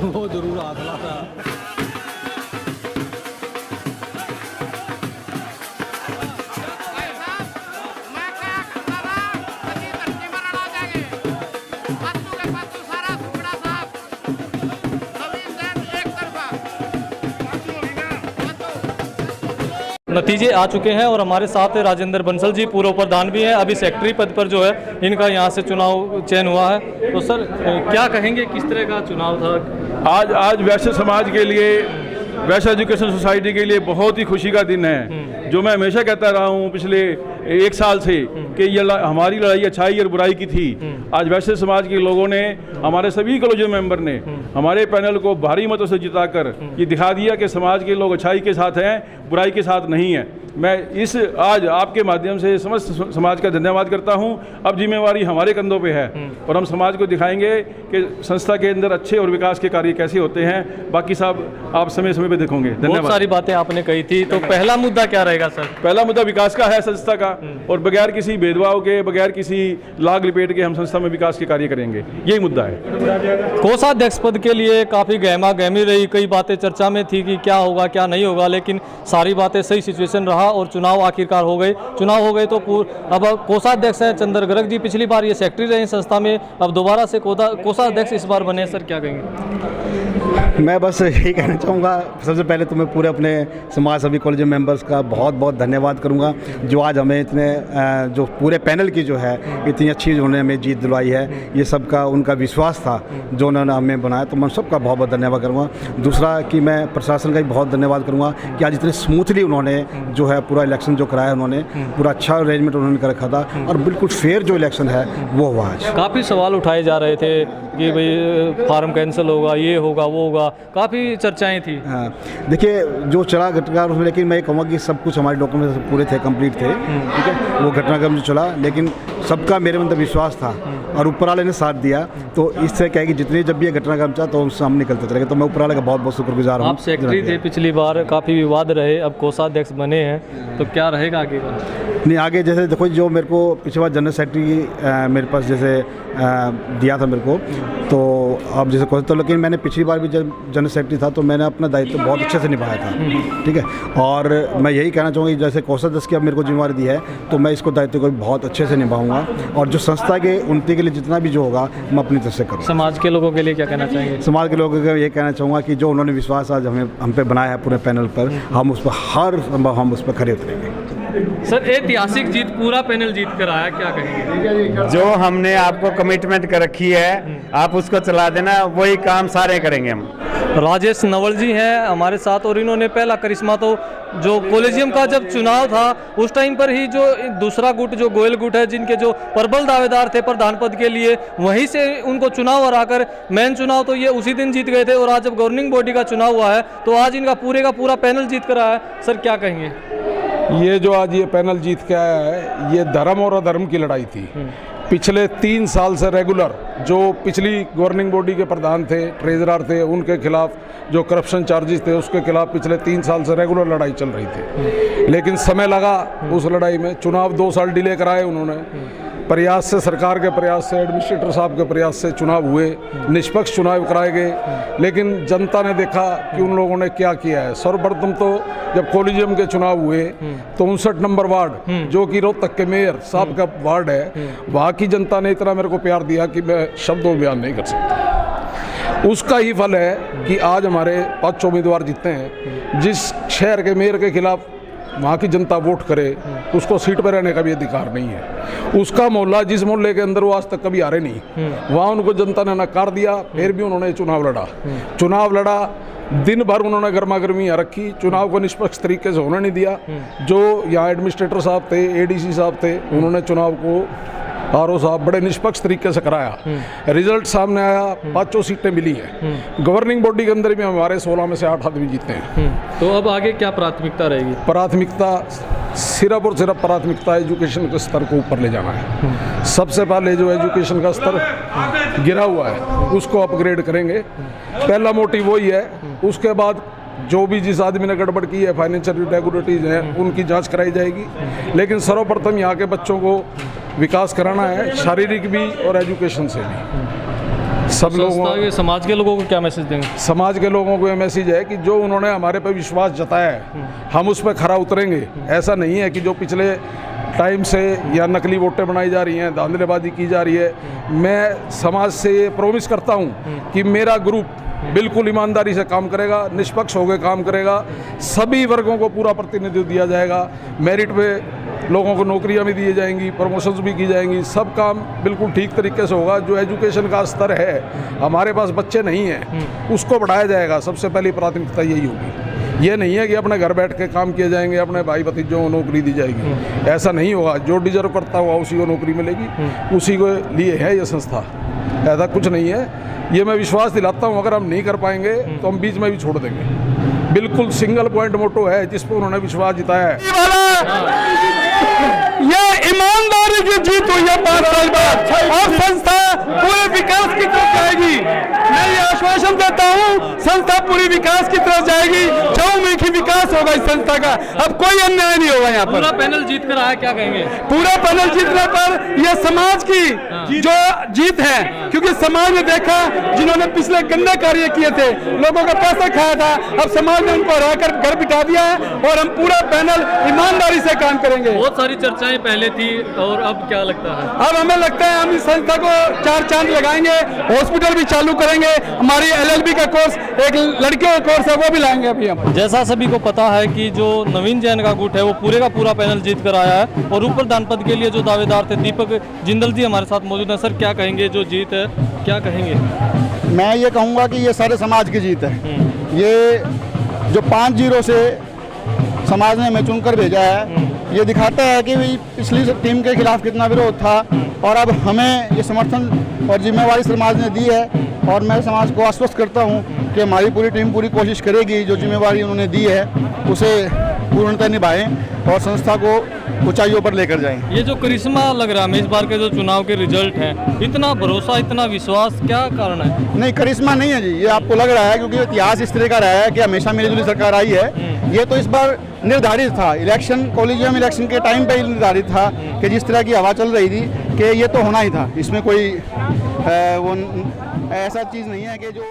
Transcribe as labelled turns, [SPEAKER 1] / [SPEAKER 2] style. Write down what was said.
[SPEAKER 1] वो जरूर आखला था। नतीजे आ चुके हैं और हमारे साथ राजेंद्र बंसल जी पूर्व प्रधान भी हैं, अभी सेक्रेटरी पद पर जो है इनका यहाँ से चुनाव चयन हुआ है। तो सर क्या कहेंगे, किस तरह का चुनाव था?
[SPEAKER 2] आज वैश्य समाज के लिए, वैश्य एजुकेशन सोसाइटी के लिए बहुत ही खुशी का दिन है। जो मैं हमेशा कहता रहा हूँ पिछले 1 साल से कि ये हमारी लड़ाई अच्छाई और बुराई की थी। आज वैश्य समाज के लोगों ने, हमारे सभी कॉलेज मेंबर ने हमारे पैनल को भारी मतों से जिताकर ये दिखा दिया कि समाज के लोग अच्छाई के साथ हैं, बुराई के साथ नहीं है। मैं इस आज आपके माध्यम से समस्त समाज का धन्यवाद करता हूं। अब जिम्मेवारी हमारे कंधों पे है और हम समाज को दिखाएंगे कि संस्था के अंदर अच्छे और विकास के कार्य कैसे होते हैं। बाकी साहब आप समय समय पे देखोगे। धन्यवाद।
[SPEAKER 1] बहुत सारी बातें आपने कही थी, तो पहला मुद्दा क्या रहेगा सर?
[SPEAKER 2] पहला मुद्दा विकास का है संस्था का, और बगैर किसी भेदभाव के, बगैर किसी लाग लिपेट के हम संस्था में विकास के कार्य करेंगे, यही मुद्दा है।
[SPEAKER 1] कोषाध्यक्ष पद के लिए काफ़ी गहमा गहमी रही, कई बातें चर्चा में थी कि क्या होगा क्या नहीं होगा, लेकिन सारी बातें सही सिचुएशन रहा और चुनाव आखिरकार हो गए। चुनाव हो गए तो अब कोषाध्यक्ष हैं चंद्र गर्ग जी, पिछली बार ये सेक्रेटरी रहे संस्था में, अब दोबारा से कोषाध्यक्ष इस बार बने। सर क्या कहेंगे?
[SPEAKER 3] मैं बस यही कहना चाहूँगा, सबसे पहले तो मैं पूरे अपने समाज सभी कॉलेज मेंबर्स का बहुत बहुत धन्यवाद करूँगा जो आज हमें इतने जो पूरे पैनल की जो है इतनी अच्छी उन्होंने हमें जीत दिलवाई है। ये सबका उनका विश्वास था जो उन्होंने हमें बनाया, तो मैं सबका बहुत बहुत धन्यवाद करूँगा। दूसरा कि मैं प्रशासन का भी बहुत धन्यवाद करूँगा कि आज इतने स्मूथली उन्होंने जो है पूरा इलेक्शन जो कराया, उन्होंने पूरा अच्छा अरेंजमेंट उन्होंने कर रखा था और बिल्कुल फेयर जो इलेक्शन है वो हुआ आज।
[SPEAKER 1] काफ़ी सवाल उठाए जा रहे थे कि भाई फार्म कैंसिल होगा, ये होगा वो होगा, काफ़ी चर्चाएं थी।
[SPEAKER 3] हाँ, देखिए जो चला घटनाक्रम उसमें, लेकिन मैं ये कहूँगा कि सब कुछ हमारे डॉक्यूमेंट पूरे थे, कंप्लीट थे, ठीक है। वो घटनाक्रम जो चला, लेकिन सबका मेरे अंदर विश्वास था और ऊपर वाले ने साथ दिया। तो इससे क्या है कि जितनी जब भी ये घटनाक्रम चला तो उससे हम निकलते चले गए। तो मैं ऊपर वाले का बहुत बहुत शुक्रगुजार हूँ।
[SPEAKER 1] आप सेक्रेटरी थे पिछली बार, काफ़ी विवाद रहे, अब कोषाध्यक्ष बने हैं, तो क्या रहेगा आगे का?
[SPEAKER 3] नहीं, आगे जैसे देखो जो मेरे को पिछली बार जनरल सेक्रेटरी मेरे पास जैसे दिया था मेरे को, तो अब जैसे तो, लेकिन मैंने पिछली बार भी जब जनरल सेक्रेटरी था तो मैंने अपना दायित्व बहुत अच्छे से निभाया था, ठीक है। और मैं यही कहना चाहूँगा कि जैसे कोषाध्यक्ष की अब मेरे को जिम्मेवारी दी है तो मैं इसको दायित्व को बहुत अच्छे से निभाऊंगा और जो संस्था के उन्नति के लिए जितना भी जो होगा मैं अपनी तरफ से करूँगा।
[SPEAKER 1] समाज के लोगों के लिए क्या कहना चाहेंगे?
[SPEAKER 3] समाज के लोगों को ये कहना चाहूँगा कि जो उन्होंने विश्वास आज हम पे बनाया है पूरे पैनल पर, हम उस पर हर संभव हम उस पर खड़े उतरेंगे।
[SPEAKER 1] सर ऐतिहासिक जीत, पूरा पैनल जीत कर आया, क्या कहेंगे?
[SPEAKER 4] जो हमने आपको कमिटमेंट कर रखी है आप उसको चला देना, वही काम सारे करेंगे हम।
[SPEAKER 1] राजेश नवल जी हैं हमारे साथ और इन्होंने पहला करिश्मा तो जो कॉलेजियम का जब चुनाव था उस टाइम पर ही जो दूसरा गुट जो गोयल गुट है जिनके जो प्रबल दावेदार थे प्रधान पद के लिए, वहीं से उनको चुनाव हराकर मेन चुनाव तो ये उसी दिन जीत गए थे और आज जब गवर्निंग बॉडी का चुनाव हुआ है तो आज इनका पूरे का पूरा पैनल जीत कर आया है। सर क्या कहेंगे?
[SPEAKER 2] ये जो आज ये पैनल जीत के आया है, ये धर्म और अधर्म की लड़ाई थी। पिछले 3 साल से रेगुलर जो पिछली गवर्निंग बॉडी के प्रधान थे, ट्रेजरर थे, उनके खिलाफ जो करप्शन चार्जेस थे उसके खिलाफ पिछले 3 साल से रेगुलर लड़ाई चल रही थी। लेकिन समय लगा उस लड़ाई में, चुनाव 2 साल डिले कराए उन्होंने। प्रयास से, सरकार के प्रयास से, एडमिनिस्ट्रेटर साहब के प्रयास से चुनाव हुए, निष्पक्ष चुनाव कराए गए। लेकिन जनता ने देखा कि उन लोगों ने क्या किया है। सर्वप्रथम तो जब कॉलेजियम के चुनाव हुए तो 59 नंबर वार्ड जो कि रोहतक के मेयर साहब का वार्ड है, वहाँ की जनता ने इतना मेरे को प्यार दिया कि मैं शब्दों में बयान नहीं कर सकता। उसका ही फल है कि आज हमारे 5 उम्मीदवार जीतते हैं। जिस शहर के मेयर के खिलाफ वहाँ की जनता वोट करे उसको सीट पर रहने का भी अधिकार नहीं है। उसका मोहल्ला जिस मोहल्ले के अंदर वो आज तक कभी हारे नहीं, वहाँ उनको जनता ने नकार दिया, फिर भी उन्होंने चुनाव लड़ा। दिन भर उन्होंने गर्मा गर्मी रखी, चुनाव को निष्पक्ष तरीके से होने नहीं दिया। जो यहाँ एडमिनिस्ट्रेटर साहब थे, एडीसी साहब थे, उन्होंने चुनाव को आर.ओ. साहब बड़े निष्पक्ष तरीके से कराया, रिजल्ट सामने आया, 5 सीटें मिली हैं। गवर्निंग बॉडी के अंदर भी हमारे 16 में से 8 आदमी जीते हैं।
[SPEAKER 1] तो अब आगे क्या प्राथमिकता रहेगी?
[SPEAKER 2] प्राथमिकता सिर्फ और सिर्फ प्राथमिकता एजुकेशन के स्तर को ऊपर ले जाना है। सबसे पहले जो एजुकेशन का स्तर गिरा हुआ है उसको अपग्रेड करेंगे, पहला मोटिव वही है। उसके बाद जो भी जिस आदमी ने गड़बड़ की है, फाइनेंशियल इरेगुलरिटीज हैं, उनकी जांच कराई जाएगी। लेकिन सर्वप्रथम यहाँ के बच्चों को विकास कराना है, शारीरिक भी और एजुकेशन से भी। सब लोगों,
[SPEAKER 1] समाज के लोगों को क्या मैसेज देंगे?
[SPEAKER 2] समाज के लोगों को ये मैसेज है कि जो उन्होंने हमारे पे विश्वास जताया है हम उस पर खरा उतरेंगे। ऐसा नहीं है कि जो पिछले टाइम से या नकली वोटें बनाई जा रही हैं, धांधलेबाजी की जा रही है। मैं समाज से ये प्रॉमिस करता हूँ कि मेरा ग्रुप बिल्कुल ईमानदारी से काम करेगा, निष्पक्ष होकर काम करेगा, सभी वर्गों को पूरा प्रतिनिधित्व दिया जाएगा, मेरिट पे लोगों को नौकरियां भी दी जाएंगी, प्रमोशंस भी की जाएंगी, सब काम बिल्कुल ठीक तरीके से होगा। जो एजुकेशन का स्तर है, हमारे पास बच्चे नहीं हैं, उसको बढ़ाया जाएगा। सबसे पहली प्राथमिकता यही होगी। ये नहीं है कि अपने घर बैठ के काम किए जाएंगे, अपने भाई भतीजों को नौकरी दी जाएगी, ऐसा नहीं होगा। जो डिजर्व करता होगा उसी को नौकरी मिलेगी, उसी को लिए है ये संस्था, ऐसा कुछ नहीं है। ये मैं विश्वास दिलाता हूँ, अगर हम नहीं कर पाएंगे तो हम बीच में भी छोड़ देंगे। बिल्कुल सिंगल पॉइंट मोटो है जिस पर उन्होंने विश्वास जताया है।
[SPEAKER 5] ये ईमानदारी की जीत हुई है 5 साल बाद, और संस्था पूरे विकास की तरफ जाएगी। मैं ये आश्वासन देता हूँ, संस्था पूरी विकास की तरफ जाएगी, चहुमुखी विकास होगा इस संस्था का। अब कोई अन्याय नहीं होगा यहाँ पर।
[SPEAKER 1] पूरा पैनल जीत कर आया, क्या कहेंगे?
[SPEAKER 5] पूरा पैनल जीतने पर यह समाज की जो जीत है, क्योंकि समाज ने देखा जिन्होंने पिछले गंदे कार्य किए थे, लोगों का पैसा खाया था, अब समाज ने उनको हराकर घर बिठा दिया है, और हम पूरा पैनल ईमानदारी से काम करेंगे।
[SPEAKER 1] बहुत सारी चर्चाएं पहले थी, और अब क्या लगता है?
[SPEAKER 5] अब हमें लगता है हम इस संस्था को 4 चांद लगाएंगे, हॉस्पिटल भी चालू करेंगे, हमारी LLB का कोर्स, एक लड़कियों का कोर्स है, वो भी लाएंगे अभी हम।
[SPEAKER 1] जैसा सभी को पता है कि जो नवीन जैन का गुट है वो पूरे का पूरा पैनल जीत कर आया है, और ऊपर दान पद के लिए जो दावेदार थे दीपक जिंदल जी हमारे साथ मौजूद हैं। सर, क्या कहेंगे, जो जीत है क्या कहेंगे?
[SPEAKER 6] मैं ये कहूँगा कि ये सारे समाज की जीत है। ये जो 5-0 से समाज ने हमें चुनकर भेजा है, ये दिखाता है कि भाई पिछली टीम के खिलाफ कितना विरोध था, और अब हमें ये समर्थन और जिम्मेवारी समाज ने दी है। और मैं समाज को आश्वस्त करता हूँ कि हमारी पूरी टीम पूरी कोशिश करेगी, जो जिम्मेवारी उन्होंने दी है उसे पूर्णतः निभाएं और संस्था को ऊंचाइयों पर लेकर जाएं।
[SPEAKER 1] ये जो करिश्मा लग रहा है इस बार के जो चुनाव के रिजल्ट हैं, इतना भरोसा, इतना विश्वास, क्या कारण है?
[SPEAKER 6] नहीं, करिश्मा नहीं है जी, ये आपको लग रहा है क्योंकि इतिहास इस तरह का रहा है कि हमेशा मिलीजुली सरकार आई है। ये तो इस बार निर्धारित था, इलेक्शन, कॉलेजियम इलेक्शन के टाइम पे ही निर्धारित था कि जिस तरह की हवा चल रही थी कि ये तो होना ही था। इसमें कोई वो ऐसा चीज़ नहीं है कि जो